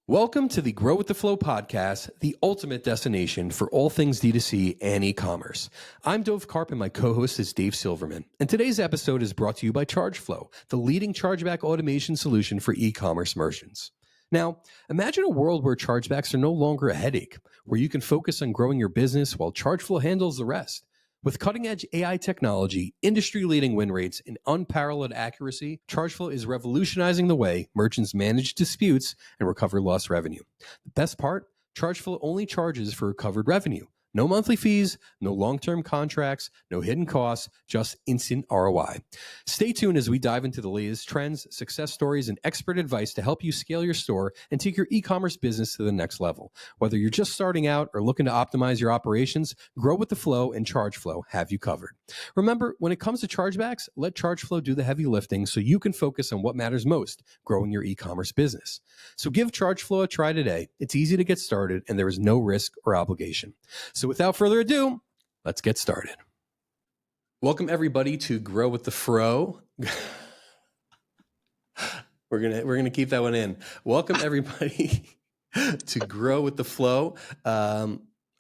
Welcome to the Grow with the Flow podcast, the ultimate destination for all things D2C and e-commerce. I'm Carpe and my co-host is Dave Silverman. And today's episode is brought to you by Chargeflow, the leading chargeback automation solution for e-commerce merchants. Now, imagine a world where chargebacks are no longer a headache, where you can focus on growing your business while Chargeflow handles the rest. With cutting-edge AI technology, industry-leading win rates, and unparalleled accuracy, Chargeflow is revolutionizing the way merchants manage disputes and recover lost revenue. The best part? Chargeflow only charges for recovered revenue. No monthly fees, no long-term contracts, no hidden costs, just instant ROI. Stay tuned as we dive into the latest trends, success stories, and expert advice to help you scale your store and take your e-commerce business to the next level. Whether you're just starting out or looking to optimize your operations, Grow with the Flow and Chargeflow have you covered. Remember, when it comes to chargebacks, let Chargeflow do the heavy lifting so you can focus on what matters most, growing your e-commerce business. So give Chargeflow a try today. It's easy to get started and there is no risk or obligation. So without further ado, let's get started. Welcome everybody to Grow with the Fro. We're gonna keep that one in. Welcome everybody to Grow with the Flow. I'm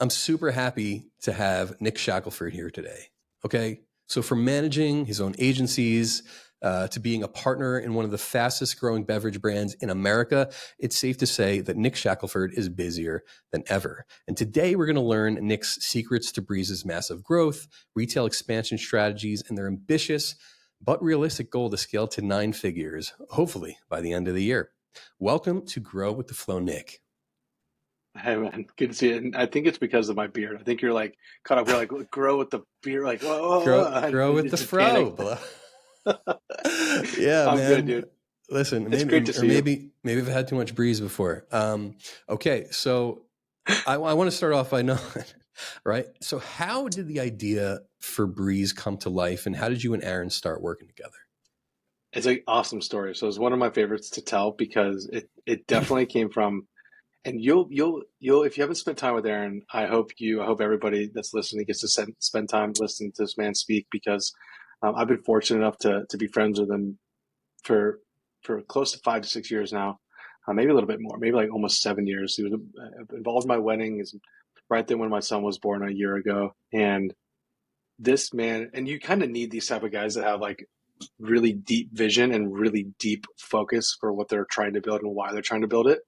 super happy to have Nick Shackelford here today. Okay, so from managing his own agencies to being a partner in one of the fastest growing beverage brands in America, it's safe to say that Nick Shackelford is busier than ever. And today we're going to learn Nick's secrets to Brez's massive growth, retail expansion strategies, and their ambitious but realistic goal to scale to 9 figures, hopefully by the end of the year. Welcome to Grow with the Flow, Nick. Hey man, good to see you. And I think it's because of my beard. I think you're like caught up. We're like grow with the beard, like whoa, grow with the fro, bro. Yeah, I'm man. good, dude. Listen, It's great to see maybe I've had too much Brez before. Okay, so I want to start off by knowing, right? So how did the idea for Brez come to life, and how did you and Aaron start working together? It's an awesome story. So it's one of my favorites to tell because it definitely came from. And you'll if you haven't spent time with Aaron, I hope everybody that's listening gets to spend time listening to this man speak because I've been fortunate enough to be friends with him for close to 5 to 6 years now, maybe a little bit more, maybe like almost 7 years. He was involved in my wedding is right then when my son was born a year ago. And this man, and you kind of need these type of guys that have like really deep vision and really deep focus for what they're trying to build and why they're trying to build it.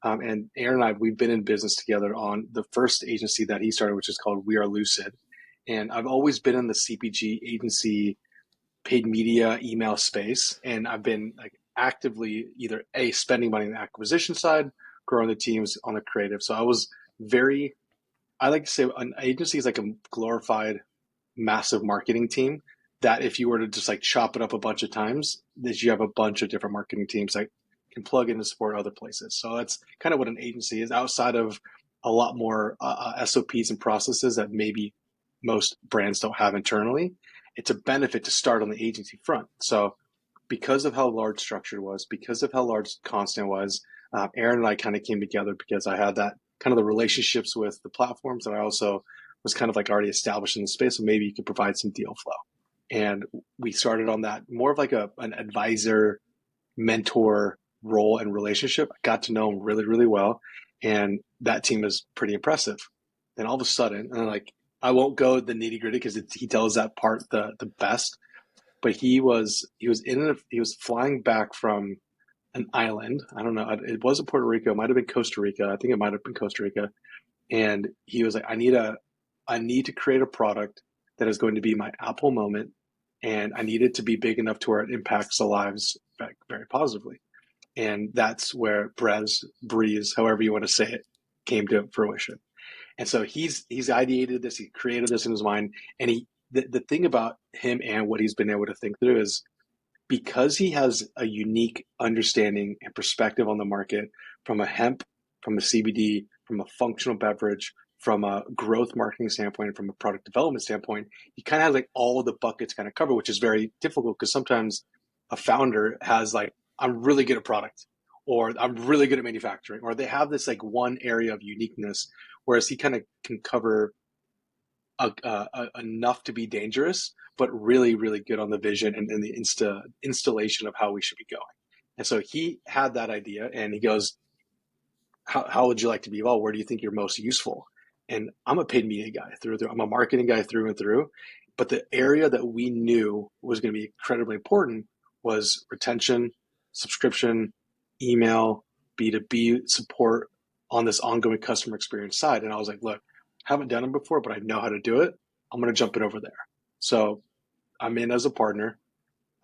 And Aaron and I, we've been in business together on the first agency that he started, which is called We Are Lucid. And I've always been in the CPG agency, paid media, email space. And I've been like actively either spending money on the acquisition side, growing the teams on the creative. So I like to say an agency is like a glorified massive marketing team that if you were to just like chop it up a bunch of times, that you have a bunch of different marketing teams like can plug in and support other places. So that's kind of what an agency is outside of a lot more SOPs and processes that maybe most brands don't have internally. It's a benefit to start on the agency front. So because of how large Structured was, because of how large Constant was, Aaron and I kind of came together because I had that kind of the relationships with the platforms that I also was kind of like already established in the space. So maybe you could provide some deal flow. And we started on that more of like an advisor, mentor role and relationship. I got to know him really, really well. And that team is pretty impressive. Then all of a sudden, and like, I won't go the nitty gritty because he tells that part the best, but he was flying back from an island. I don't know. It wasn't Puerto Rico. It might've been Costa Rica. I think it might've been Costa Rica. And he was like, I need to create a product that is going to be my Apple moment. And I need it to be big enough to where it impacts the lives very positively. And that's where Brez, however you want to say it, came to fruition. And so he's ideated this, he created this in his mind. And the thing about him and what he's been able to think through is because he has a unique understanding and perspective on the market from a hemp, from a CBD, from a functional beverage, from a growth marketing standpoint, and from a product development standpoint, he kind of has like all of the buckets kind of covered, which is very difficult because sometimes a founder has like, I'm really good at product, or I'm really good at manufacturing, or they have this like one area of uniqueness, whereas he kind of can cover enough to be dangerous, but really, really good on the vision and the installation of how we should be going. And so he had that idea and he goes, how would you like to be involved? Where do you think you're most useful? And I'm a paid media guy through and through. I'm a marketing guy through and through. But the area that we knew was going to be incredibly important was retention, subscription, email, B2B support on this ongoing customer experience side. And I was like, look, haven't done it before, but I know how to do it. I'm going to jump in over there. So I'm in as a partner.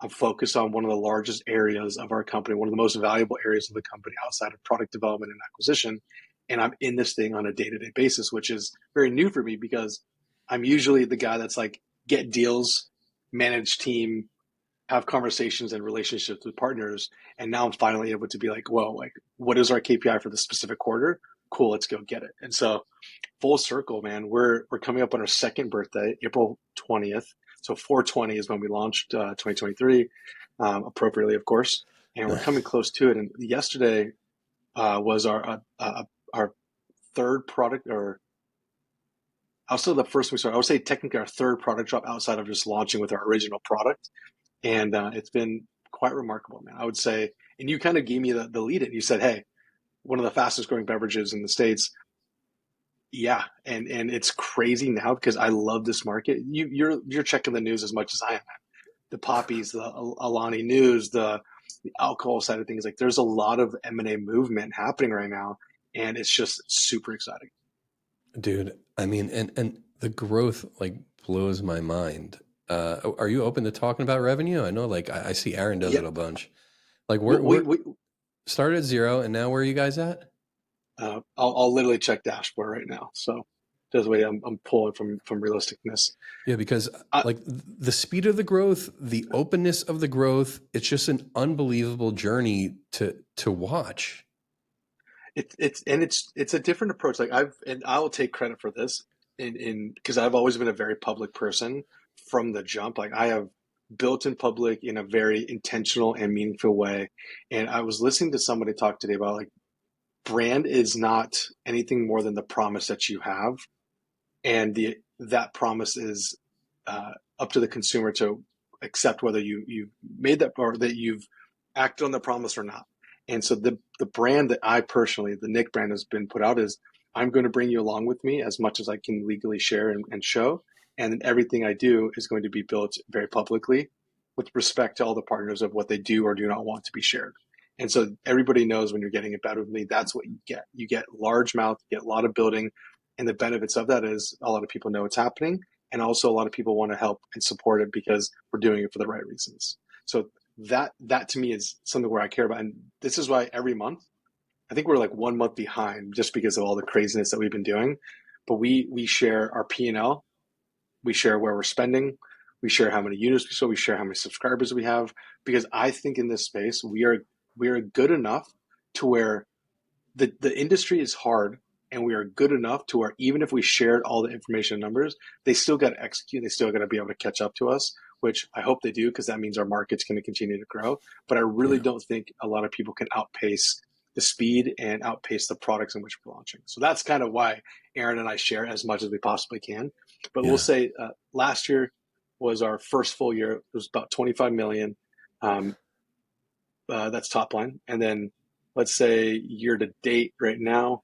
I'm focused on one of the largest areas of our company, one of the most valuable areas of the company outside of product development and acquisition. And I'm in this thing on a day-to-day basis, which is very new for me because I'm usually the guy that's like, get deals, manage team, have conversations and relationships with partners. And now I'm finally able to be like, whoa, like, what is our KPI for the specific quarter? Cool, let's go get it. And so full circle, man, we're coming up on our second birthday, April 20th. So 420 is when we launched 2023, appropriately, of course. And we're coming close to it. And yesterday was our third product, or also the first we started. I would say technically our third product drop outside of just launching with our original product. And it's been quite remarkable, man. I would say, and you kind of gave me the lead in. You said, hey, one of the fastest growing beverages in the States. Yeah, and it's crazy now because I love this market. You're checking the news as much as I am. The poppies, the Alani news, the alcohol side of things. Like there's a lot of M&A movement happening right now, and it's just super exciting. Dude, I mean, and the growth like blows my mind. Are you open to talking about revenue? I know, like I see Aaron does Yeah, it a bunch. Like we're we started at zero, and now where are you guys at? I'll literally check dashboard right now. So there's the way I'm pulling from realisticness. Yeah, because I, like the speed of the growth, the openness of the growth, it's just an unbelievable journey to watch. it's a different approach. Like I will take credit for this in because I've always been a very public person from the jump. Like I have built in public in a very intentional and meaningful way. And I was listening to somebody talk today about like brand is not anything more than the promise that you have, and that promise is up to the consumer to accept whether you've made that or that you've acted on the promise or not. And so the brand that I personally, the Nick brand, has been put out is I'm going to bring you along with me as much as I can legally share and show. And everything I do is going to be built very publicly with respect to all the partners of what they do or do not want to be shared. And so everybody knows when you're getting it better with me, that's what you get. You get large mouth, you get a lot of building. And the benefits of that is a lot of people know it's happening. And also a lot of people want to help and support it because we're doing it for the right reasons. So that to me is something where I care about. And this is why every month, I think we're like 1 month behind just because of all the craziness that we've been doing. But we share our P&L, we share where we're spending, we share how many units we sold, we share how many subscribers we have. Because I think in this space we are good enough to where the industry is hard, and we are good enough to where even if we shared all the information and numbers, they still got to execute. They still got to be able to catch up to us, which I hope they do because that means our market's going to continue to grow. But I really Yeah. don't think a lot of people can outpace the speed and outpace the products in which we're launching. So that's kind of why Aaron and I share as much as we possibly can. But we'll Yeah. say last year was our first full year. It was about 25 million. Um, that's top line. And then let's say year to date right now,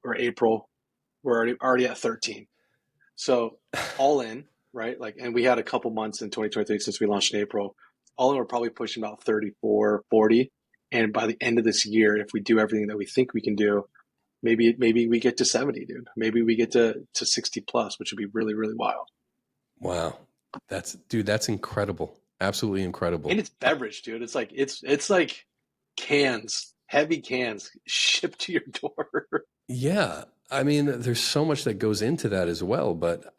or April, we're already at 13. So all in, right? Like, and we had a couple months in 2023 since we launched in April. All in, we're probably pushing about 34, 40. And by the end of this year, if we do everything that we think we can do, maybe we get to 70, dude. Maybe we get to 60 plus, which would be really, really wild. Wow. That's incredible. Absolutely And incredible. it's beverage, dude. It's like cans, heavy cans shipped to your door. Yeah. I mean, there's so much that goes into that as well, but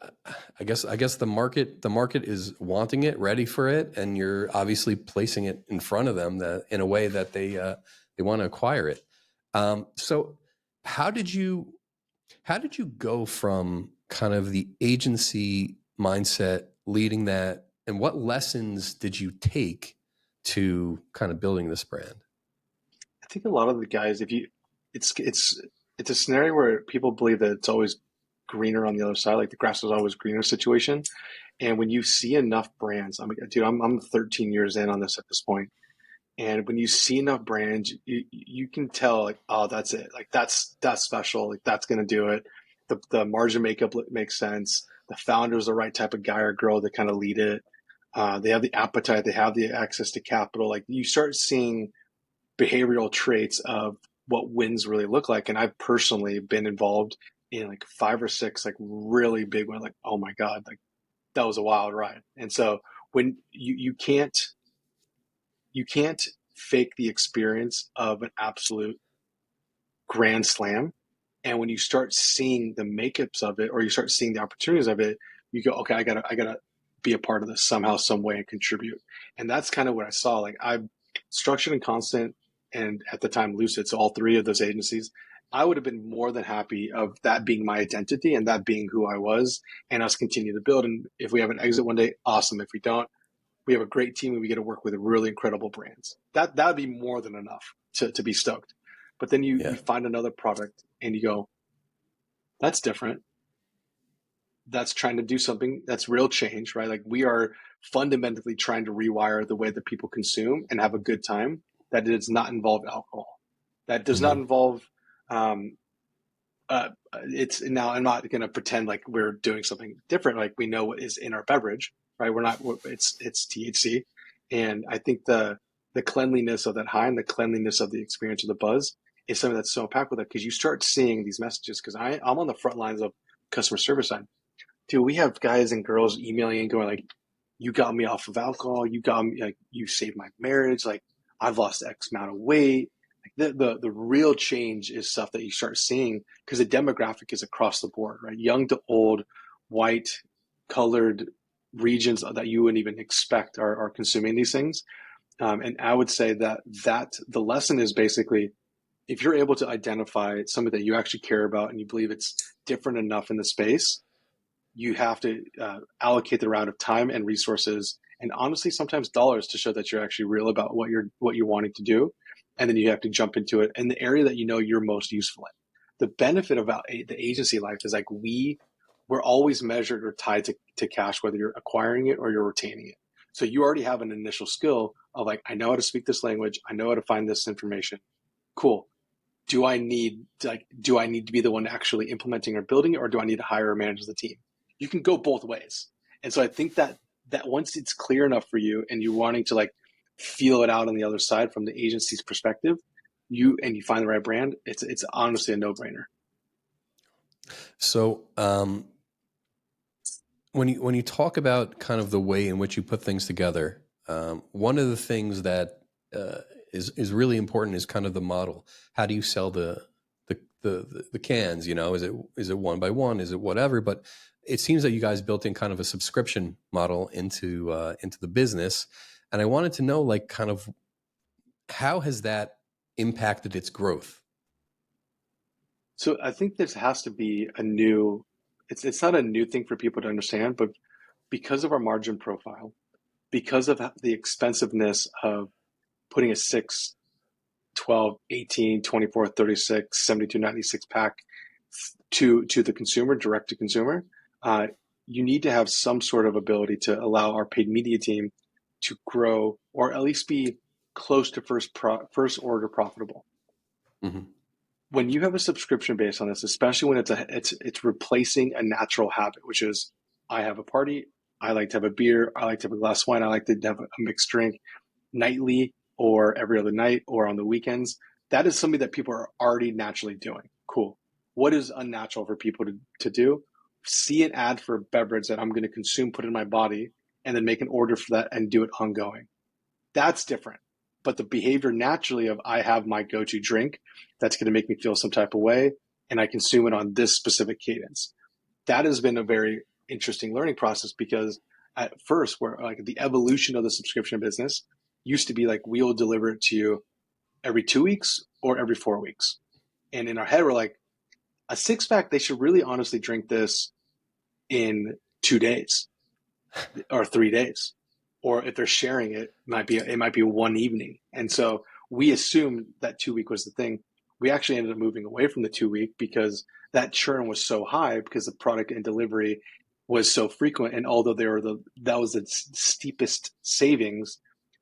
I guess the market is wanting it, ready for it, and you're obviously placing it in front of them that in a way that they want to acquire it. So how did you how did you go from kind of the agency mindset leading that, and what lessons did you take to kind of building this brand? I think a lot of the guys, if you, it's a scenario where people believe that it's always greener on the other side, like the grass is always greener situation. And when you see enough brands, I mean, dude, I'm 13 years in on this at this point. And when you see enough brands, you can tell like, oh, that's it. Like that's special. Like that's gonna do it. The margin makeup makes sense. The founder's the right type of guy or girl to kind of lead it. They have the appetite. They have the access to capital. Like you start seeing behavioral traits of what wins really look like. And I've personally been involved in like 5 or 6 like really big ones. Like, oh my God, like that was a wild ride. And so when you can't fake the experience of an absolute grand slam. And when you start seeing the makeups of it, or you start seeing the opportunities of it, you go, okay, I gotta be a part of this somehow, some way, and contribute. And that's kind of what I saw. Like I'm structured and constant, and at the time Lucid, so all three of those agencies. I would have been more than happy of that being my identity and that being who I was, and us continue to build. And if we have an exit one day, awesome. If we don't, we have a great team and we get to work with really incredible brands. That would be more than enough to be stoked. But then you Yeah. find another product and you go, that's different. That's trying to do something that's real change, right? Like we are fundamentally trying to rewire the way that people consume and have a good time. That does not involve alcohol. That does not Hmm. involve it's now I'm not going to pretend like we're doing something different. Like we know what is in our beverage, right? We're not, it's THC. And I think the cleanliness of that high and the cleanliness of the experience of the buzz is something that's so impactful, that because you start seeing these messages, because I'm on the front lines of customer service side. Dude, we have guys and girls emailing and going like, you got me off of alcohol. You got me, like, you saved my marriage. Like I've lost X amount of weight. Like the real change is stuff that you start seeing because the demographic is across the board, right? Young to old, white, colored regions that you wouldn't even expect are consuming these things. And I would say that the lesson is basically, if you're able to identify something that you actually care about and you believe it's different enough in the space, you have to allocate the amount of time and resources, and honestly sometimes dollars, to show that you're actually real about what you're wanting to do. And then you have to jump into it in the area that you know you're most useful in. The benefit about the agency life is like we're always measured or tied to cash, whether you're acquiring it or you're retaining it. So you already have an initial skill of like, I know how to speak this language, I know how to find this information. Cool. Do I need to be the one actually implementing or building it, or do I need to hire or manage the team? You can go both ways. And so I think that once it's clear enough for you and you're wanting to like feel it out on the other side from the agency's perspective, you find the right brand, it's honestly a no-brainer. So when you talk about kind of the way in which you put things together, one of the things that uh, is really important is kind of the model. How do you sell the cans? You know, is it one by one? Is it whatever? But it seems that you guys built in kind of a subscription model into the business, and I wanted to know, like, kind of how has that impacted its growth? So I think this has to be a new, it's not a new thing for people to understand, but because of our margin profile, because of the expensiveness of putting a 6, 12, 18, 24, 36, 72, 96 pack to the consumer, direct to consumer, uh, you need to have some sort of ability to allow our paid media team to grow, or at least be close to first order profitable. Hmm. When you have a subscription based on this, especially when it's replacing a natural habit, which is, I have a party, I like to have a beer, I like to have a glass of wine, I like to have a mixed drink nightly or every other night or on the weekends. That is something that people are already naturally doing. Cool. What is unnatural for people to do? See an ad for a beverage that I'm going to consume, put in my body, and then make an order for that and do it ongoing. That's different. But the behavior naturally of, I have my go-to drink that's going to make me feel some type of way, and I consume it on this specific cadence. That has been a very interesting learning process, because at first, where like the evolution of the subscription business used to be like, we will deliver it to you every 2 weeks or every 4 weeks. And in our head, we're like, a 6 pack, they should really honestly drink this in 2 days or 3 days. Or if they're sharing it, it might be one evening. And so we assumed that 2 week was the thing. We actually ended up moving away from the 2 week because that churn was so high, because the product and delivery was so frequent. And although that was the steepest savings,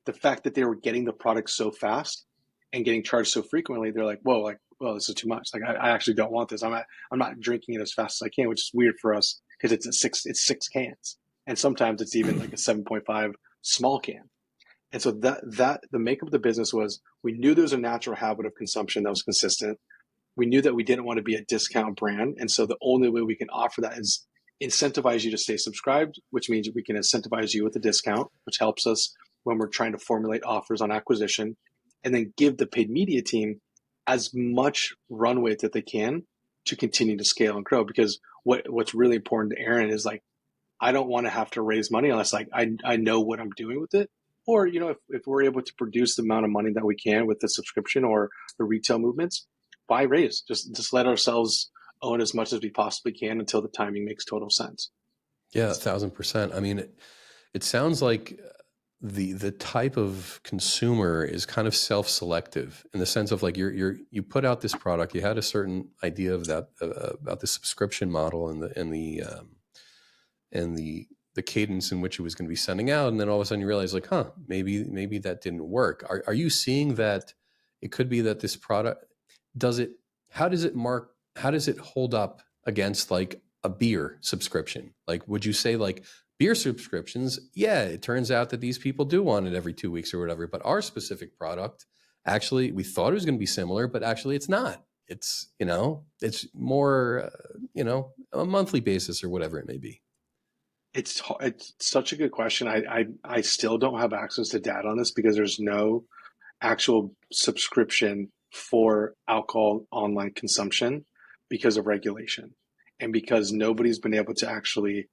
the fact that they were getting the product so fast and getting charged so frequently, they're like, whoa, like, well, this is too much. Like, I actually don't want this. I'm not drinking it as fast as I can, which is weird for us because it's 6 cans. And sometimes it's even like a 7.5 small can. And so that the makeup of the business was, we knew there was a natural habit of consumption that was consistent. We knew that we didn't want to be a discount brand. And so the only way we can offer that is incentivize you to stay subscribed, which means we can incentivize you with a discount, which helps us when we're trying to formulate offers on acquisition, and then give the paid media team as much runway that they can to continue to scale and grow. Because what's really important to Aaron is like, I don't want to have to raise money unless like I know what I'm doing with it. Or, you know, if we're able to produce the amount of money that we can with the subscription or the retail movements, why raise? Just let ourselves own as much as we possibly can until the timing makes total sense. Yeah, 1,000%. I mean, it sounds like the type of consumer is kind of self-selective in the sense of like you put out this product, you had a certain idea of that about the subscription model and the cadence in which it was going to be sending out, and then all of a sudden you realize like, maybe that didn't work. Are you seeing that it could be that this product how does it hold up against like a beer subscription? Like, would you say like beer subscriptions, yeah, it turns out that these people do want it every 2 weeks or whatever, but our specific product, actually, we thought it was going to be similar, but actually it's not. It's, it's more, a monthly basis or whatever it may be. It's such a good question. I still don't have access to data on this because there's no actual subscription for alcohol online consumption because of regulation and because nobody's been able to actually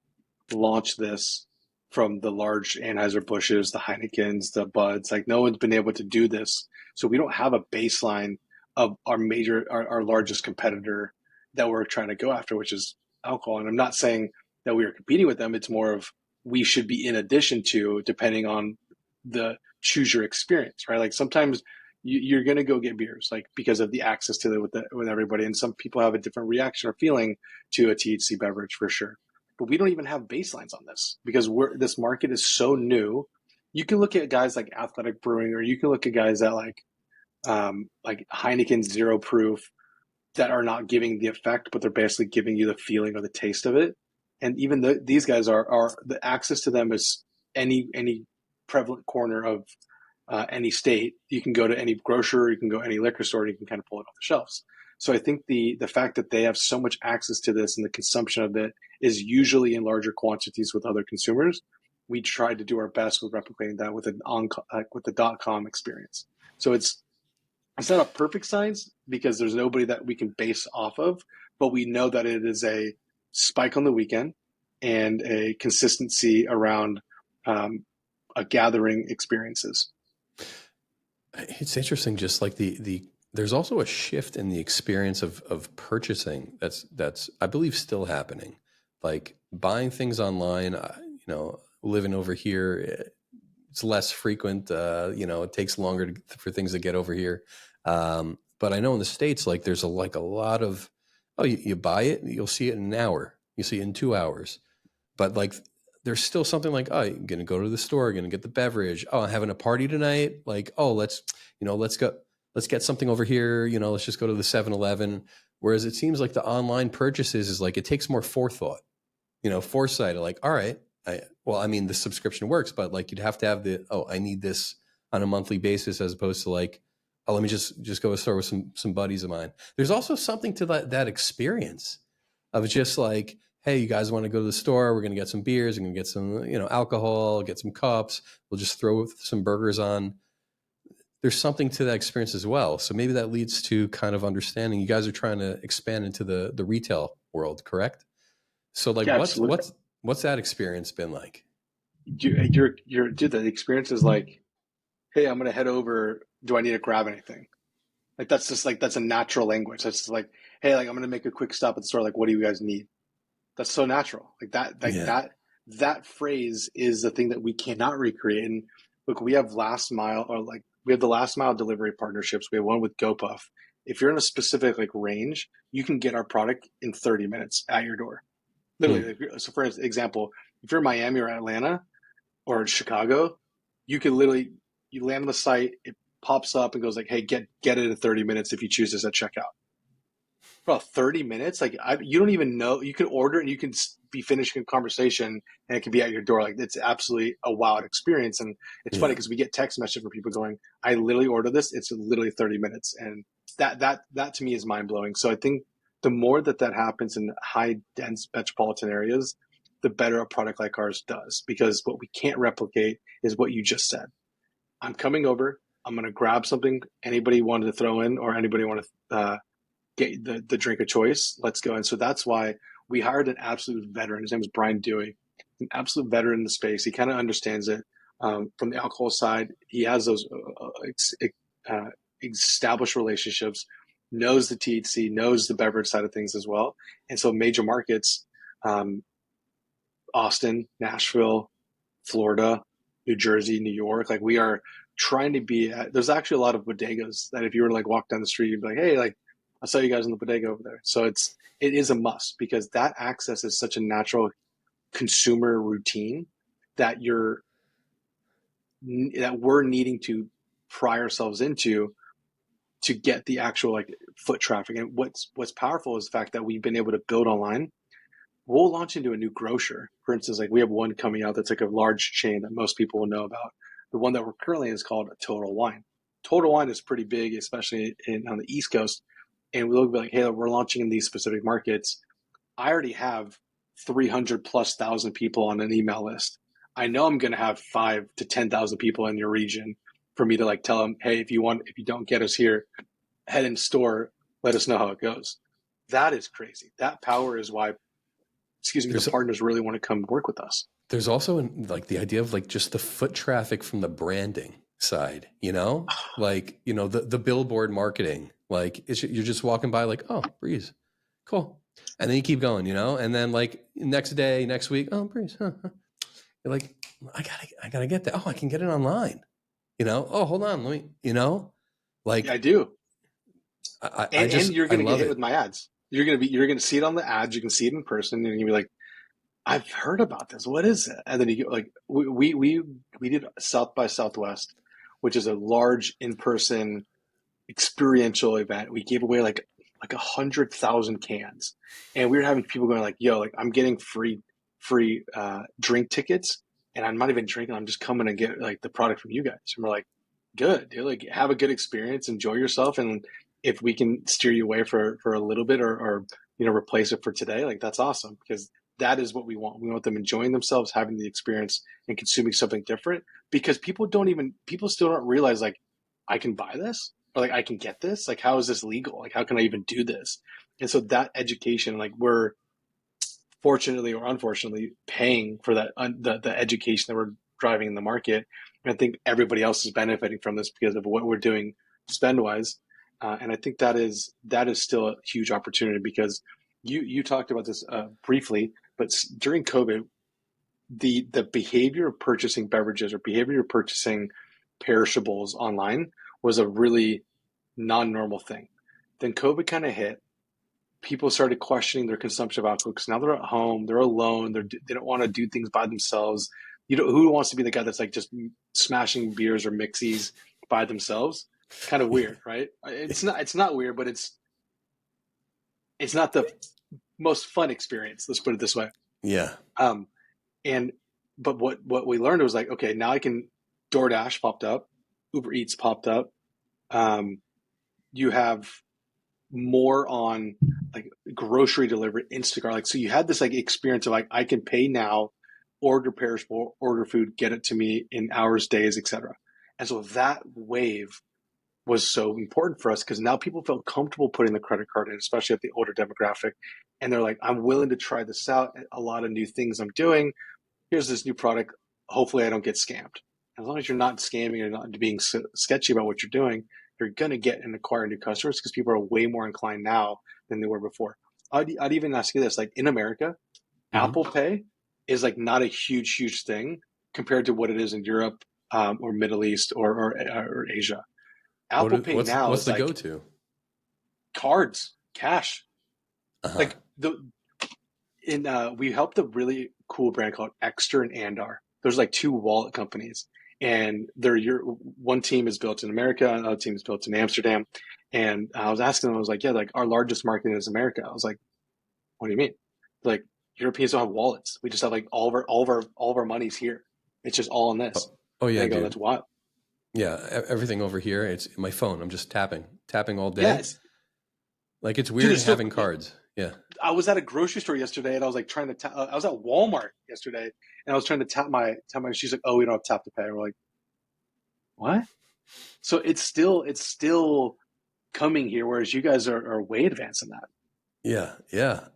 launch this from the large Anheuser-Busch's, the Heinekens, the Buds. Like, no one's been able to do this. So we don't have a baseline of our largest competitor that we're trying to go after, which is alcohol. And I'm not saying that we are competing with them. It's more of we should be in addition to, depending on the choose your experience, right? Like sometimes you're going to go get beers, like because of the access to it with everybody. And some people have a different reaction or feeling to a THC beverage for sure. But we don't even have baselines on this because this market is so new. You can look at guys like Athletic Brewing, or you can look at guys that like Heineken Zero Proof that are not giving the effect, but they're basically giving you the feeling or the taste of it. And even these guys are the access to them is any prevalent corner of any state. You can go to any grocery, you can go to any liquor store, and you can kind of pull it off the shelves. So I think the fact that they have so much access to this and the consumption of it is usually in larger quantities with other consumers. We try to do our best with replicating that with the .com experience. So it's not a perfect science because there's nobody that we can base off of, but we know that it is a spike on the weekend and a consistency around a gathering experiences. It's interesting, just like there's also a shift in the experience of purchasing that's I believe still happening. Like buying things online, living over here, it's less frequent. It takes longer for things to get over here. But I know in the States, like there's a lot of, you buy it, you'll see it in an hour, you see it in 2 hours. But like there's still something like, oh, you're going to go to the store, going to get the beverage. Oh, I'm having a party tonight. Like, oh, let's get something over here. Let's just go to the 7-Eleven. Whereas it seems like the online purchases is like, it takes more forethought, foresight of like, all right, the subscription works, but like you'd have to have I need this on a monthly basis as opposed to like, oh, let me just go to the store with some buddies of mine. There's also something to that experience of just like, hey, you guys want to go to the store? We're going to get some beers. We're going to get some, alcohol, get some cups. We'll just throw some burgers on. There's something to that experience as well. So maybe that leads to kind of understanding. You guys are trying to expand into the retail world, correct? So like, Yeah, what's that experience been like? Dude, the experience is like, hey, I'm going to head over. Do I need to grab anything? Like, that's a natural language. That's just like, hey, like I'm going to make a quick stop at the store. Like, what do you guys need? That's so natural. That phrase is the thing that we cannot recreate. And look, we have the last mile delivery partnerships. We have one with GoPuff. If you're in a specific like range, you can get our product in 30 minutes at your door. Literally. So for example, if you're in Miami or Atlanta or Chicago, you can literally you land on the site, it pops up and goes like, hey, get it in 30 minutes if you choose this at checkout. Bro, 30 minutes? Like, you don't even know. You can order and you can be finishing a conversation and it can be at your door. Like, it's absolutely a wild experience. And it's funny Yeah. because we get text messages from people going, I literally ordered this. It's literally 30 minutes. And that to me is mind blowing. So I think the more that happens in high dense metropolitan areas, the better a product like ours does. Because what we can't replicate is what you just said. I'm coming over. I'm going to grab something anybody wanted to throw in or anybody want to get the drink of choice. Let's go. And so that's why we hired an absolute veteran. His name is Brian Dewey, an absolute veteran in the space. He kind of understands it from the alcohol side. He has those established relationships, knows the THC, knows the beverage side of things as well. And so major markets, Austin, Nashville, Florida, New Jersey, New York, like we are trying to be there's actually a lot of bodegas that if you were to like walk down the street, you'd be like, hey, like I saw you guys in the bodega over there. So it is a must because that access is such a natural consumer routine that we're needing to pry ourselves into to get the actual like foot traffic. And what's powerful is the fact that we've been able to build online. We'll launch into a new grocer. For instance, like we have one coming out that's like a large chain that most people will know about. The one that we're currently in is called Total Wine. Total Wine is pretty big, especially on the East Coast. And we'll be like, hey, we're launching in these specific markets. I already have 300 plus thousand people on an email list. I know I'm going to have 5 to 10,000 people in your region for me to like tell them, hey, if you don't get us here, head in store, let us know how it goes. That is crazy. That power is why, the partners really want to come work with us. There's also like the idea of like just the foot traffic from the branding side, like, the billboard marketing, like you're just walking by like, oh, Brez, cool. And then you keep going, and then like next day, next week, oh, Brez, huh. You're like, I gotta get that. Oh, I can get it online, oh, hold on. Let me, like, yeah, I do. And you're going to get hit it with my ads. You're going to see it on the ads. You can see it in person and you're going to be like, I've heard about this. What is it? And then you get like, we did South by Southwest, which is a large in-person experiential event. We gave away like 100,000 cans, and we were having people going like, "Yo, like I'm getting free drink tickets, and I'm not even drinking. I'm just coming to get like the product from you guys." And we're like, "Good, dude. Like have a good experience, enjoy yourself, and if we can steer you away for a little bit or replace it for today, like that's awesome because." That is what we want. We want them enjoying themselves, having the experience, and consuming something different. Because people still don't realize like, I can buy this, or like I can get this. Like, how is this legal? Like, how can I even do this? And so that education, like we're fortunately or unfortunately paying for that the education that we're driving in the market. And I think everybody else is benefiting from this because of what we're doing spend wise. And I think that is still a huge opportunity because you talked about this briefly, but during COVID, the behavior of purchasing beverages or behavior of purchasing perishables online was a really non-normal thing. Then COVID kind of hit. People started questioning their consumption of alcohol because now they're at home, they're alone, they don't want to do things by themselves. Who wants to be the guy that's like just smashing beers or mixies by themselves? Kind of weird, right? It's not weird, but it's not the most fun experience. Let's put it this way. Yeah. But what we learned was like, okay, now I can DoorDash popped up, Uber Eats popped up. You have more on like grocery delivery, Instacart. Like, so you had this like experience of like, I can pay now, order perishable, order food, get it to me in hours, days, etc. And so that wave was so important for us because now people felt comfortable putting the credit card in, especially at the older demographic. And they're like, I'm willing to try this out. A lot of new things I'm doing. Here's this new product. Hopefully I don't get scammed. As long as you're not scamming or not being sketchy about what you're doing, you're going to get and acquire new customers because people are way more inclined now than they were before. I'd even ask you this, like in America, Apple Pay is like not a huge thing compared to what it is in Europe or Middle East or Asia. Apple Pay now what's is the like go-to? Cards, cash. Like we helped a really cool brand called Exter and Andar. There's like 2 wallet companies, and one team is built in America, another team is built in Amsterdam. And I was asking them, I was like, yeah, like our largest market is America. I was like, what do you mean? Like Europeans don't have wallets. We just have like all of our money's here. It's just all in Oh, this. oh And yeah, I go, dude. that's wild. Yeah, everything over here. It's my phone. I'm just tapping all day. Yes, Like it's dude. weird It's so. having cards. Yeah. I was at a grocery store yesterday, and I was like trying to. I was at Walmart yesterday, and I was trying to tap my. She's like, "Oh, we don't have tap to pay." We're like, "What?" So it's still coming here, whereas you guys are way advanced in that. Yeah, yeah.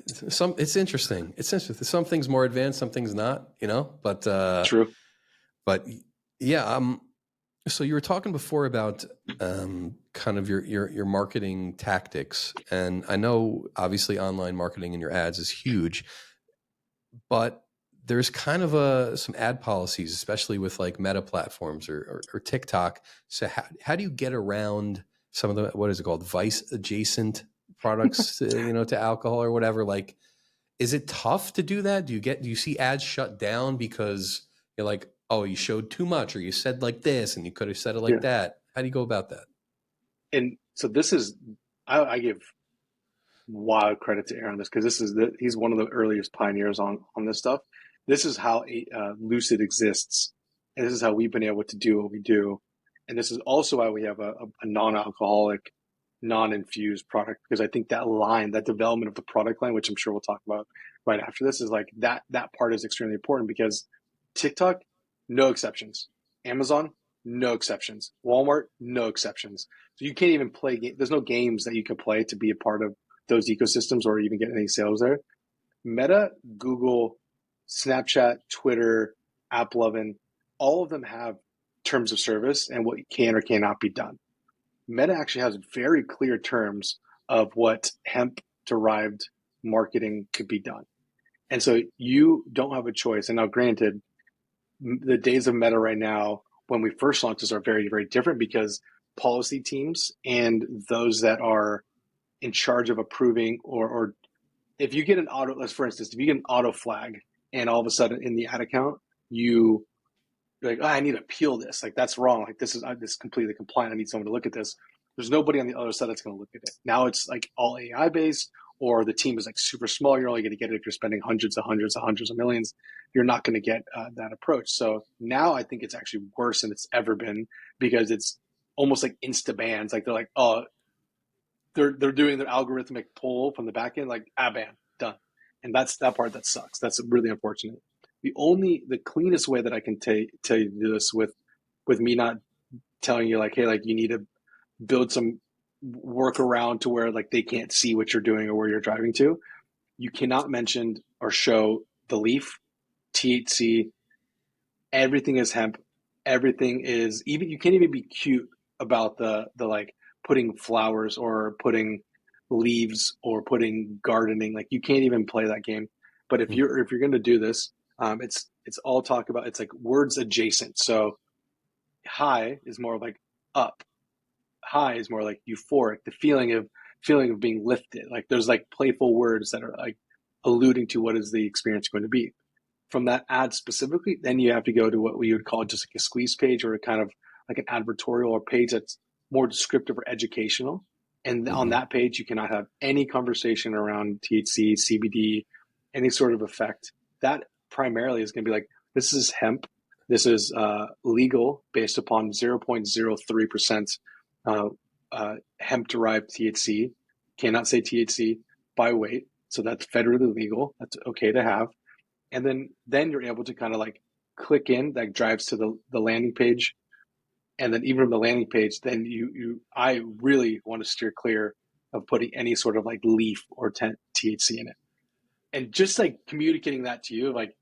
It's interesting. It's interesting. Some things more advanced, some things not. True. But yeah. So you were talking before about kind of your marketing tactics, and I know obviously online marketing and your ads is huge, but there's kind of some ad policies, especially with like meta platforms or TikTok. So how do you get around some of the, what is it called, vice adjacent products, to alcohol or whatever? Like, is it tough to do that? Do you see ads shut down because you're like, oh, you showed too much, or you said like this and you could have said it like Yeah. that? How do you go about that? And so this is, I give wild credit to Aaron on this because he's one of the earliest pioneers on this stuff. This is how Lucid exists, and this is how we've been able to do what we do, and this is also why we have a non-alcoholic, non-infused product, because I think that development of the product line, which I'm sure we'll talk about right after this, is like that part is extremely important because TikTok, no exceptions. Amazon, no exceptions. Walmart, no exceptions. So you can't even play. There's no games that you can play to be a part of those ecosystems or even get any sales there. Meta, Google, Snapchat, Twitter, AppLovin, all of them have terms of service and what can or cannot be done. Meta actually has very clear terms of what hemp derived marketing could be done. And so you don't have a choice. And now, granted, the days of Meta right now, when we first launched this, are very, very different because policy teams and those that are in charge of approving or if you get an auto, let's for instance, if you get an auto flag and all of a sudden in the ad account you're like, oh, I need to appeal this, like that's wrong, like this is completely compliant, I need someone to look at this. There's nobody on the other side that's going to look at it. Now it's like all AI based, or the team is like super small. You're only going to get it if you're spending hundreds of millions. You're not going to get that approach. So now I think it's actually worse than it's ever been because it's almost like insta bans. Like they're like, oh, they're doing their algorithmic pull from the back end, like ban, done. And that's that part that sucks. That's really unfortunate. The cleanest way that I can tell you to do this with me not telling you like, hey, like you need to build some workaround to where like they can't see what you're doing or where you're driving to. You cannot mention or show the leaf, THC, everything is hemp, everything is, even you can't even be cute about the like putting flowers or putting leaves or putting gardening. Like you can't even play that game. But if you're going to do this, it's all talk about, it's like words adjacent. So high is more like up, high is more like euphoric, the feeling of being lifted. Like there's like playful words that are like alluding to what is the experience going to be. From that ad specifically, then you have to go to what we would call just like a squeeze page or a kind of like an advertorial or page that's more descriptive or educational. And on Mm-hmm. that page, you cannot have any conversation around THC, CBD, any sort of effect. That primarily is going to be like, this is hemp. This is legal based upon 0.03% hemp derived THC. Cannot say THC by weight. So that's federally legal. That's okay to have. And then you're able to kind of like click in, that drives to the landing page. And then even from the landing page, then I really want to steer clear of putting any sort of like leaf or THC in it. And just like communicating that to you, like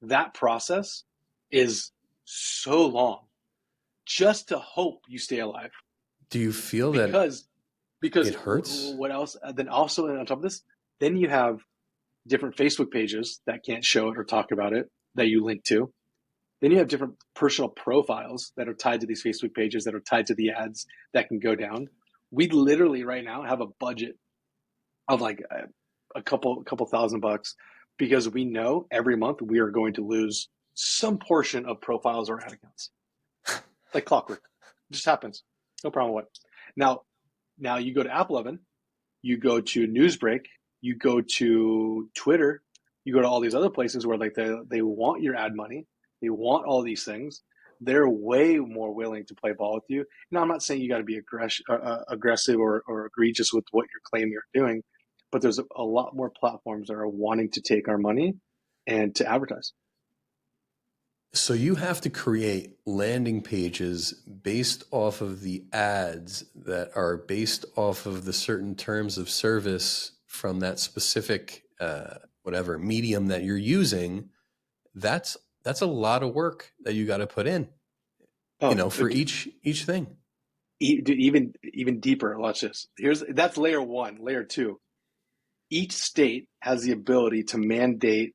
that process is so long just to hope you stay alive. Do you feel that because because it hurts? what else? Then also on top of this, then you have different Facebook pages that can't show it or talk about it that you link to. Then you have different personal profiles that are tied to these Facebook pages that are tied to the ads that can go down. We literally right now have a budget of like a couple $1,000 because we know every month we are going to lose some portion of profiles or ad accounts. Like clockwork. It just happens. No problem with it. Now you go to AppLovin, you go to Newsbreak, you go to Twitter, you go to all these other places where like they want your ad money, they want all these things. They're way more willing to play ball with you. Now, I'm not saying you got to be aggressive or egregious with what you're claiming you're doing, but there's a lot more platforms that are wanting to take our money and to advertise. So you have to create landing pages based off of the ads that are based off of the certain terms of service from that specific whatever medium that you're using. That's a lot of work that you got to put in, for each thing. Even deeper. Watch this. That's layer one. Layer two. Each state has the ability to mandate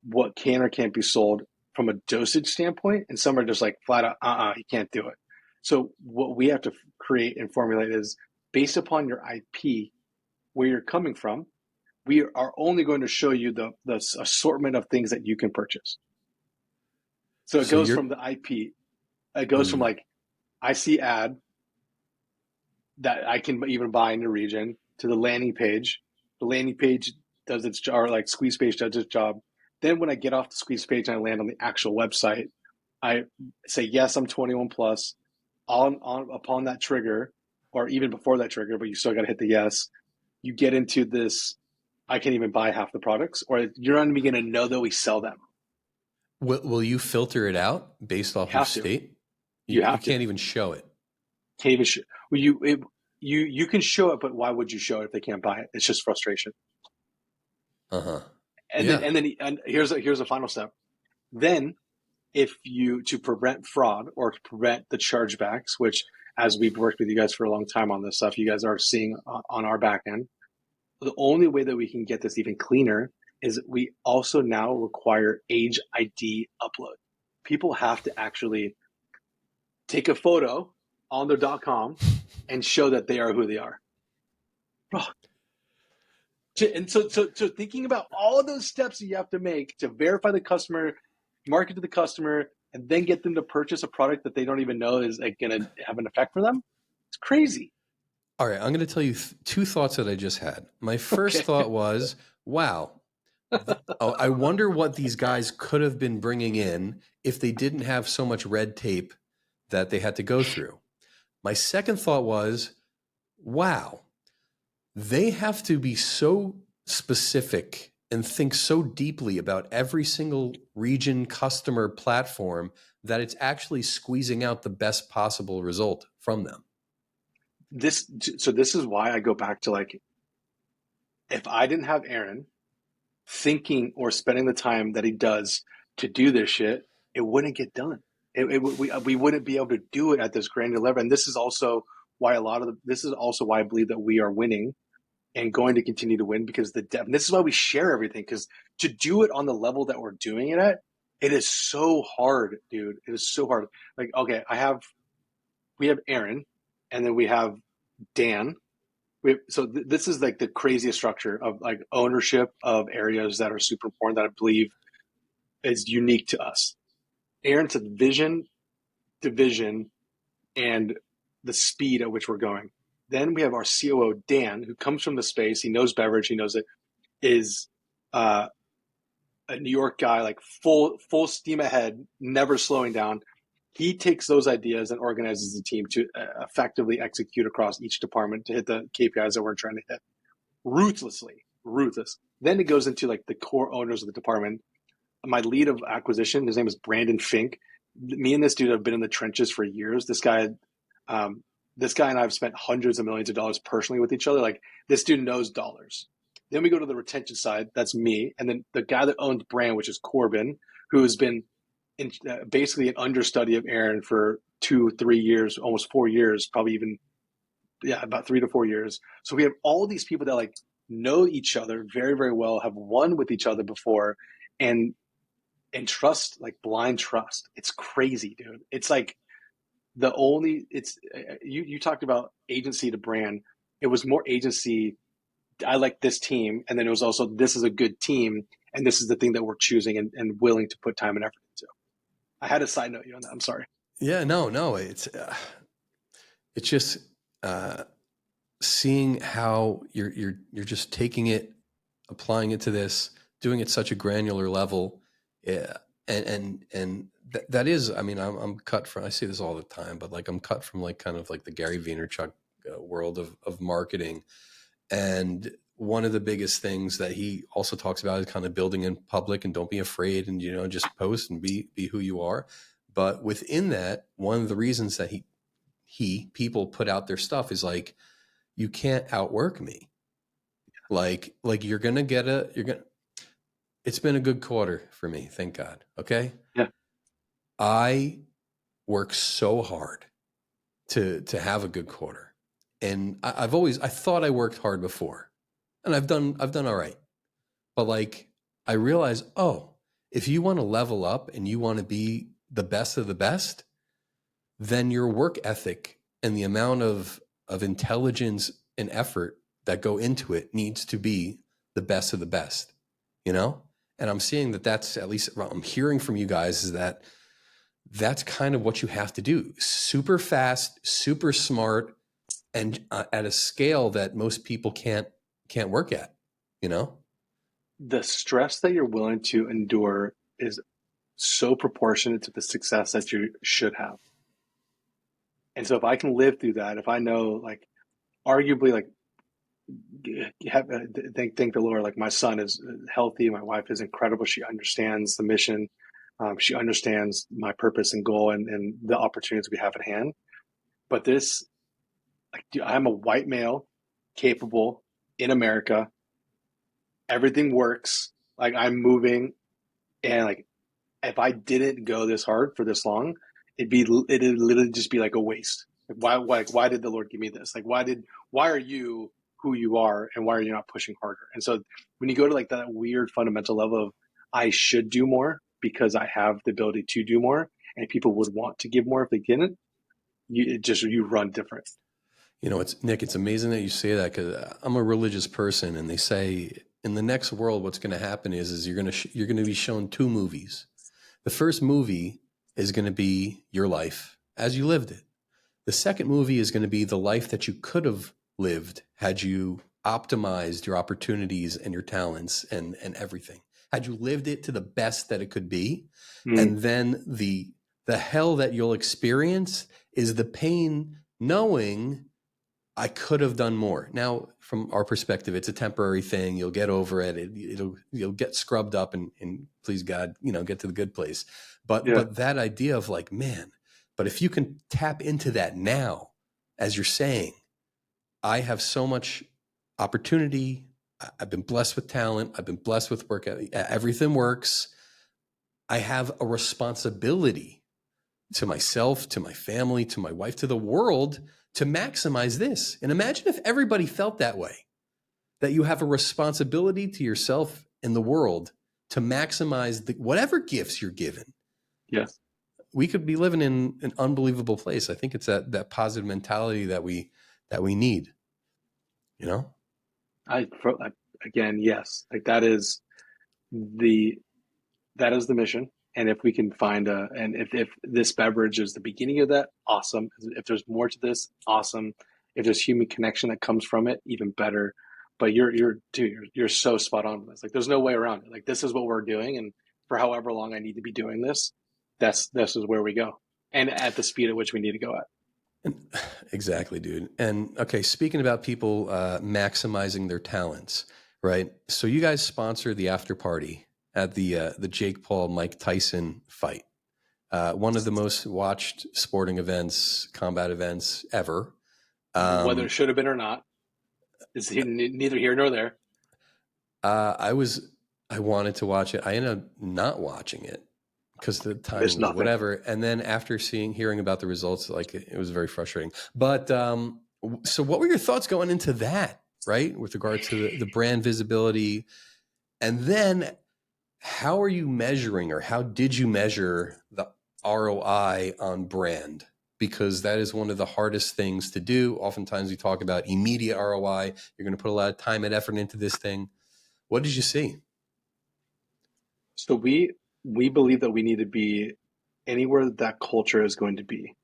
what can or can't be sold from a dosage standpoint, and some are just like flat out, you can't do it. So what we have to create and formulate is based upon your IP, where you're coming from, we are only going to show you the assortment of things that you can purchase. So it goes from the IP, it goes from like, I see ad that I can even buy in the region to the landing page. The landing page does its job, or like squeeze page does its job. Then when I get off the squeeze page and I land on the actual website, I say, yes, I'm 21 plus. Upon that trigger, or even before that trigger, but you still got to hit the yes, you get into this, I can't even buy half the products, or you're not even going to know that we sell them. Will you filter it out based off of state? You can't even show it. Can't even show. Well, you can show it, but why would you show it if they can't buy it? It's just frustration. And here's a final step. Then, to prevent fraud or to prevent the chargebacks, which as we've worked with you guys for a long time on this stuff, you guys are seeing on our back end. The only way that we can get this even cleaner is we also now require age ID upload. People have to actually take a photo on their .com and show that they are who they are. Bro. And so thinking about all of those steps that you have to make to verify the customer, market to the customer, and then get them to purchase a product that they don't even know is like going to have an effect for them, it's crazy. All right, I'm going to tell you two thoughts that I just had. My first thought was, wow, I wonder what these guys could have been bringing in if they didn't have so much red tape that they had to go through. My second thought was, wow, they have to be so specific and think so deeply about every single region, customer, platform that it's actually squeezing out the best possible result from them. This is why I go back to like, if I didn't have Aaron thinking or spending the time that he does to do this shit, it wouldn't get done. We wouldn't be able to do it at this granular level. And this is also why I believe that we are winning and going to continue to win, because the depth. And this is why we share everything, because to do it on the level that we're doing it at, it is so hard, dude. It is so hard. Like, okay, we have Aaron, and then we have Dan. This is like the craziest structure of like ownership of areas that are super important that I believe is unique to us. Aaron's vision, division, and the speed at which we're going. Then we have our COO, Dan, who comes from the space. He knows beverage. He knows it. Is a New York guy, like full steam ahead, never slowing down. He takes those ideas and organizes the team to effectively execute across each department to hit the KPIs that we're trying to hit. Ruthless. Then it goes into like the core owners of the department. My lead of acquisition, his name is Brandon Fink. Me and this dude have been in the trenches for years. This guy and I have spent hundreds of millions of dollars personally with each other. Like, this dude knows dollars. Then we go to the retention side. That's me. And then the guy that owns brand, which is Corbin, who has been basically an understudy of Aaron for 2-3 years, almost 4 years, probably even, about 3 to 4 years. So we have all these people that like know each other very, very well, have won with each other before, and trust, like blind trust. It's crazy, dude. It's like you talked about agency to brand. It was more agency. I like this team. And then it was also, this is a good team. And this is the thing that we're choosing and willing to put time and effort into. I had a side note you on that. I'm sorry. Yeah, no, it's just seeing how you're just taking it, applying it to this, doing it such a granular level. Yeah, and that is, I mean, I'm cut from. I say this all the time, but like I'm cut from like kind of like the Gary Vaynerchuk world of marketing. And one of the biggest things that he also talks about is kind of building in public and don't be afraid and, just post and be who you are. But within that, one of the reasons that people put out their stuff is like, you can't outwork me. Like you're going to it's been a good quarter for me. Thank God. Okay. Yeah. I work so hard to have a good quarter. And I thought I worked hard before, and I've done all right. But like, I realize, if you want to level up and you want to be the best of the best, then your work ethic and the amount of intelligence and effort that go into it needs to be the best of the best, And I'm seeing that's, at least what I'm hearing from you guys, is that's kind of what you have to do. Super fast, super smart, and at a scale that most people can't work at, The stress that you're willing to endure is so proportionate to the success that you should have. And so if I can live through that, if I know, like, arguably, like, thank the Lord, like, my son is healthy, my wife is incredible, she understands the mission, she understands my purpose and goal, and the opportunities we have at hand. But this, like, dude, I'm a white male, capable, in America, everything works, like, I'm moving, and like, if I didn't go this hard for this long, it'd literally just be like a waste. Like, why did the Lord give me this? Like, why are you who you are, and why are you not pushing harder? And so when you go to like that weird fundamental level of, I should do more because I have the ability to do more, and people would want to give more if they didn't, you run different. It's Nick, it's amazing that you say that, because I'm a religious person, and they say in the next world, what's going to happen is you're going to be shown two movies. The first movie is going to be your life as you lived it. The second movie is going to be the life that you could have lived had you optimized your opportunities and your talents and everything. Had you lived it to the best that it could be. And then the hell that you'll experience is the pain knowing I could have done more. Now, from our perspective, it's a temporary thing. You'll get over it. You'll get scrubbed up and please God, get to the good place. But that idea of like, man, but if you can tap into that now, as you're saying, I have so much opportunity. I've been blessed with talent. I've been blessed with work. Everything works. I have a responsibility to myself, to my family, to my wife, to the world, to maximize this. And imagine if everybody felt that way, that you have a responsibility to yourself and the world to maximize whatever gifts you're given. Yes. We could be living in an unbelievable place. I think it's that positive mentality that we need, Again, yes, like that is the mission. And if we can find and if this beverage is the beginning of that, awesome. If there's more to this, awesome. If there's human connection that comes from it, even better. But you're so spot on with this. Like, there's no way around it. Like, this is what we're doing, and for however long I need to be doing this, this is where we go, and at the speed at which we need to go at. Exactly, dude. And okay, speaking about people maximizing their talents, right? So you guys sponsored the after party at the Jake Paul Mike Tyson fight, one of the most watched sporting events, combat events ever. Whether it should have been or not is neither here nor there. I wanted to watch it. I ended up not watching it because the time was whatever. And then after hearing about the results, like, it was very frustrating. But so what were your thoughts going into that, right? With regard to the brand visibility, and then how are you measuring, or how did you measure the ROI on brand? Because that is one of the hardest things to do. Oftentimes we talk about immediate ROI. You're going to put a lot of time and effort into this thing. What did you see? So we believe that we need to be anywhere that culture is going to be,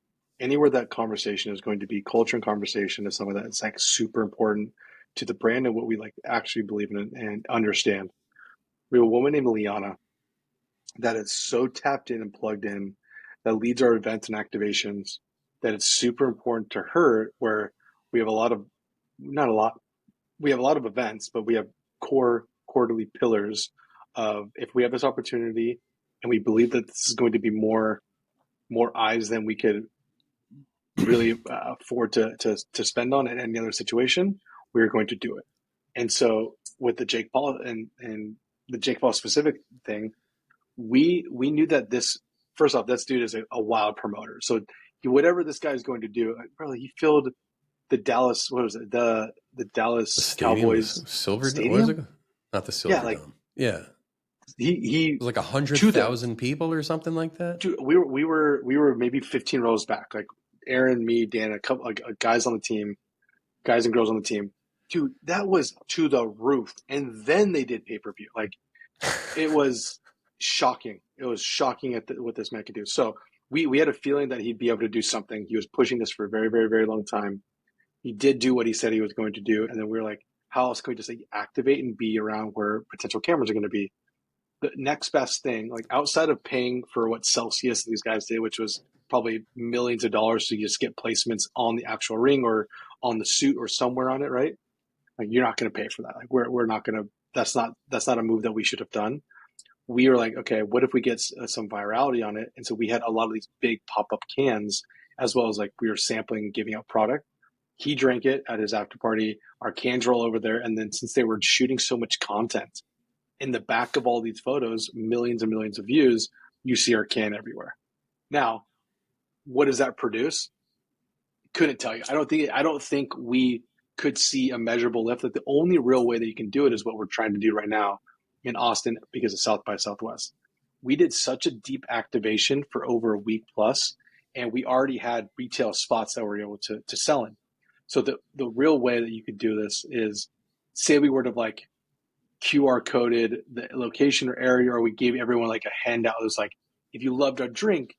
anywhere that conversation is going to be, culture and conversation is something that's like super important to the brand and what we like actually believe in and understand. We have a woman named Liana that is so tapped in and plugged in, that leads our events and activations, that it's super important to her, where we have a lot of, not a lot, we have a lot of events, but we have core quarterly pillars of, if we have this opportunity and we believe that this is going to be more eyes than we could really afford to spend on in any other situation, we're going to do it. And so with the Jake Paul and the Jake Paul specific thing, we knew that this, first off, this dude is a wild promoter. So whatever this guy is going to do, bro, he filled the Dallas, what was it, the The Dallas stadium Cowboys was Silver. What was it? stadium. Not the Yeah, Silver like Dome. Yeah, it he was like to the 100,000 people or something like that. dude, we were maybe 15 rows back, like Aaron, me, Dan, a couple like guys on the team, guys and girls on the team. Dude, that was to the roof. And then they did pay-per-view. Like, it was shocking. It was shocking at what this man could do. So we had a feeling that he'd be able to do something. He was pushing this for a very, very, very long time. He did do what he said he was going to do. And then we were like, how else can we just like activate and be around where potential cameras are going to be? The next best thing, like outside of paying for what Celsius and these guys did, which was probably millions of dollars to just get placements on the actual ring or on the suit or somewhere on it, right? Like, you're not going to pay for that. Like, we're not going to. That's not a move that we should have done. We were like, okay, what if we get some virality on it? And so we had a lot of these big pop-up cans, as well as like we were sampling and giving out product. He drank it at his after party. Our cans roll over there, and then since they were shooting so much content in the back of all these photos, millions and millions of views, you see our can everywhere. Now, what does that produce? Couldn't tell you. I don't think we could see a measurable lift. Like, the only real way that you can do it is what we're trying to do right now in Austin because of South by Southwest. We did such a deep activation for over a week plus, and we already had retail spots that we were able to sell in. So the real way that you could do this is, say we were to like QR coded the location or area, or we gave everyone like a handout that was like, if you loved our drink,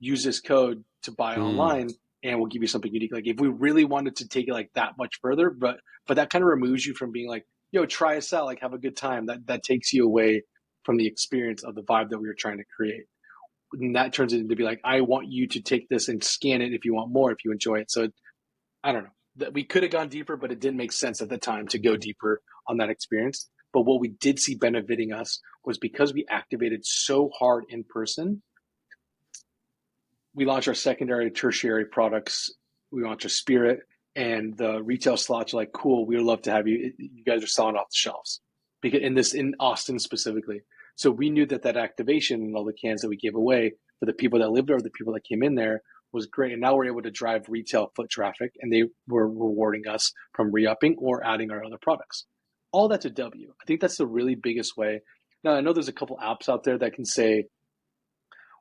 use this code to buy Mm. online and we'll give you something unique. Like, if we really wanted to take it like that much further, but that kind of removes you from being like, yo, try us out, like have a good time. That takes you away from the experience of the vibe that we were trying to create. And that turns it into be like, I want you to take this and scan it if you want more, if you enjoy it. So I don't know. That we could have gone deeper, but it didn't make sense at the time to go deeper on that experience. But what we did see benefiting us was because we activated so hard in person. We launched our secondary, tertiary products. We launched a Spirit, and the retail slots are like, cool, we would love to have you. You guys are selling off the shelves because in Austin specifically. So we knew that activation and all the cans that we gave away for the people that lived there, the people that came in there, was great. And now we're able to drive retail foot traffic, and they were rewarding us from re-upping or adding our other products. All that's a W. I think that's the really biggest way. Now, I know there's a couple apps out there that can say,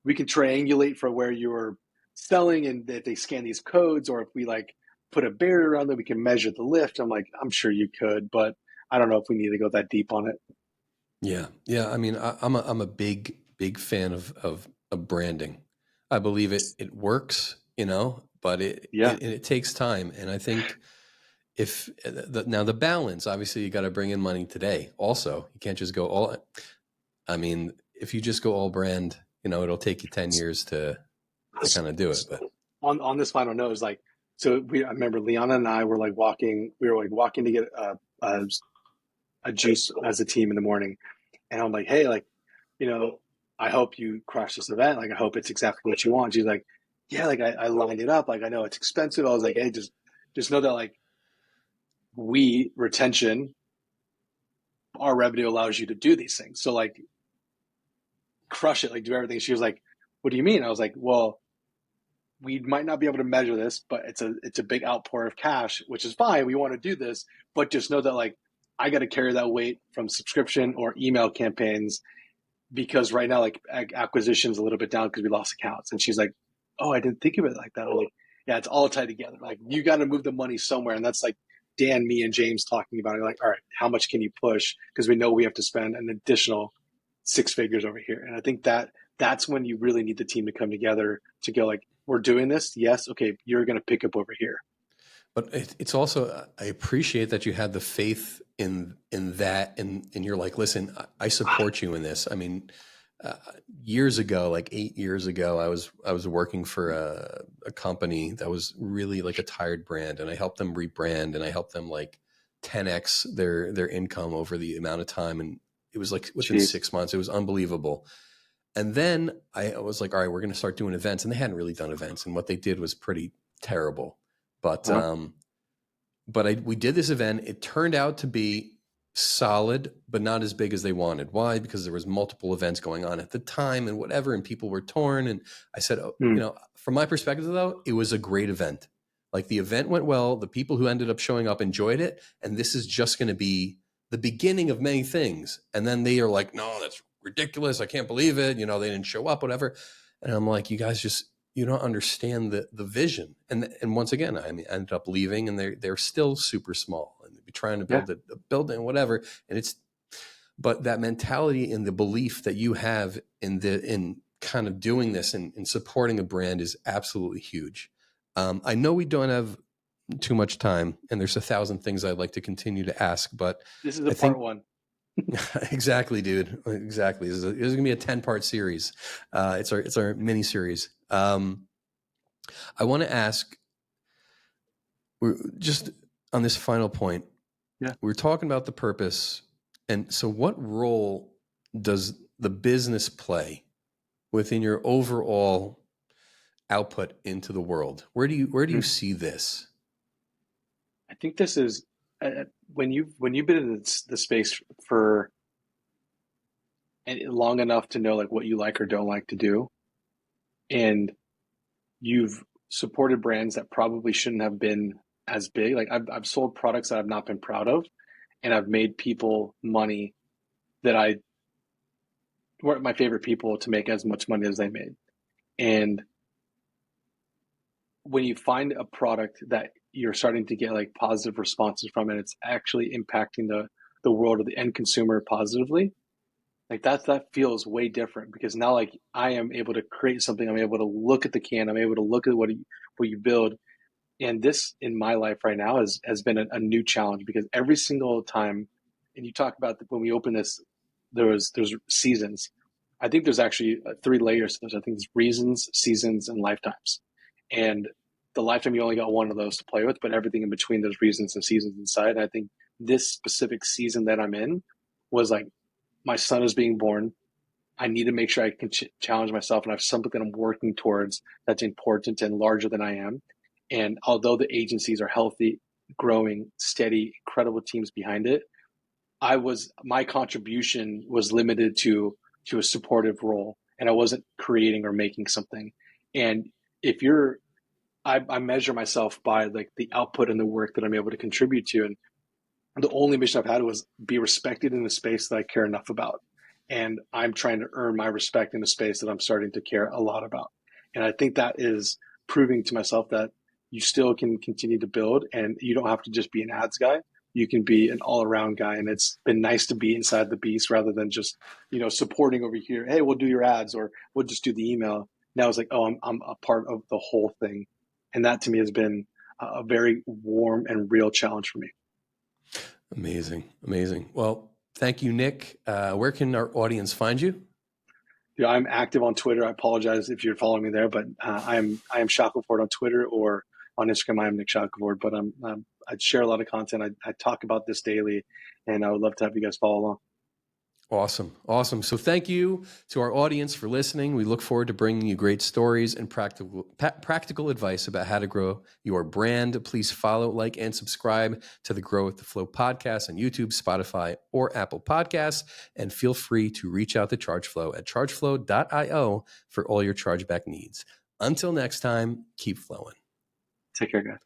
we can triangulate for where you're selling and that they scan these codes, or if we like put a barrier around them, we can measure the lift. I'm like, I'm sure you could, but I don't know if we need to go that deep on it. Yeah, yeah. I mean, I'm a big fan of branding. I believe it works, but Yeah. it takes time, and I think if now the balance, obviously, you got to bring in money today. Also, you can't just go all. I mean, if you just go all brand, it'll take you 10 years to kind of do it. But On this final note is like, so I remember Liana and I were like walking, to get a juice as a team in the morning. And I'm like, hey, like, I hope you crush this event. Like, I hope it's exactly what you want. She's like, yeah, like I lined it up. Like, I know it's expensive. I was like, hey, just know that like retention, our revenue allows you to do these things. So like, crush it, like do everything. She was like, what do you mean? I was like, well, we might not be able to measure this, but it's a big outpour of cash, which is fine. We want to do this, but just know that like I got to carry that weight from subscription or email campaigns, because right now like acquisition's a little bit down because we lost accounts. And she's like, oh, I didn't think of it like that. I'm like, yeah, it's all tied together. Like, you got to move the money somewhere, and that's like Dan, me, and James talking about it. Like, all right, how much can you push? Because we know we have to spend an additional six figures over here. And I think that that's when you really need the team to come together to go like, we're doing this. Yes. Okay. You're going to pick up over here. But it's also, I appreciate that you had the faith in that, and you're like, listen, I support you in this. I mean, years ago, like 8 years ago, I was working for a company that was really like a tired brand, and I helped them rebrand, and I helped them like 10x their income over the amount of time, and it was like within Jeez. 6 months. It was unbelievable. And then I was like, all right, we're going to start doing events, and they hadn't really done events, and what they did was pretty terrible. But Uh-huh. we did this event. It turned out to be solid, but not as big as they wanted. Why? Because there was multiple events going on at the time and whatever, and people were torn. And I said, oh, Hmm. you know, from my perspective though, it was a great event. Like the event went well. The people who ended up showing up enjoyed it. And this is just going to be the beginning of many things. And then they are like, no, that's ridiculous. I can't believe it. You know, they didn't show up, whatever. And I'm like, you guys just, you don't understand the vision. And once again, I mean, I ended up leaving, and they're still super small, and they're trying to Yeah. build a building, whatever. And but that mentality and the belief that you have in kind of doing this and supporting a brand is absolutely huge. I know we don't have too much time, and there's 1,000 things I'd like to continue to ask, but This is I a think part one. exactly, dude. Exactly. This is going to be a 10-part series. It's our mini series. I want to ask, we're just on this final point. Yeah. We're talking about the purpose, and so what role does the business play within your overall output into the world? Where do you see this? I think this is when you've been in the space for long enough to know like what you like or don't like to do, and you've supported brands that probably shouldn't have been as big. Like I've sold products that I've not been proud of, and I've made people money that I weren't my favorite people to make as much money as they made. And when you find a product that you're starting to get like positive responses from, and it's actually impacting the world of the end consumer positively, like that feels way different, because now like I am able to create something. I'm able to look at the can. I'm able to look at what you build. And this in my life right now has been a new challenge, because every single time, and you talk about when we open this, there's seasons. I think there's actually 3 layers to this. I think there's reasons, seasons, and lifetimes. And the lifetime, you only got one of those to play with, but everything in between those reasons and seasons inside. And I think this specific season that I'm in was like, my son is being born. I need to make sure I can challenge myself, and I have something that I'm working towards that's important and larger than I am. And although the agencies are healthy, growing, steady, incredible teams behind it, my contribution was limited to a supportive role, and I wasn't creating or making something. And if you're, I measure myself by like the output and the work that I'm able to contribute to, and the only mission I've had was be respected in a space that I care enough about. And I'm trying to earn my respect in a space that I'm starting to care a lot about. And I think that is proving to myself that you still can continue to build, and you don't have to just be an ads guy. You can be an all around guy. And it's been nice to be inside the beast rather than just, supporting over here. Hey, we'll do your ads, or we'll just do the email. Now it's like, oh, I'm a part of the whole thing. And that to me has been a very warm and real challenge for me. Amazing. Amazing. Well, thank you, Nick. Where can our audience find you? Yeah, I'm active on Twitter. I apologize if you're following me there, but I am Shackelford on Twitter, or on Instagram. I am Nick Shackelford. But I share a lot of content. I talk about this daily, and I would love to have you guys follow along. Awesome. Awesome. So thank you to our audience for listening. We look forward to bringing you great stories and practical advice about how to grow your brand. Please follow, like, and subscribe to the Grow with the Flow podcast on YouTube, Spotify, or Apple Podcasts. And feel free to reach out to Chargeflow at chargeflow.io for all your chargeback needs. Until next time, keep flowing. Take care, guys.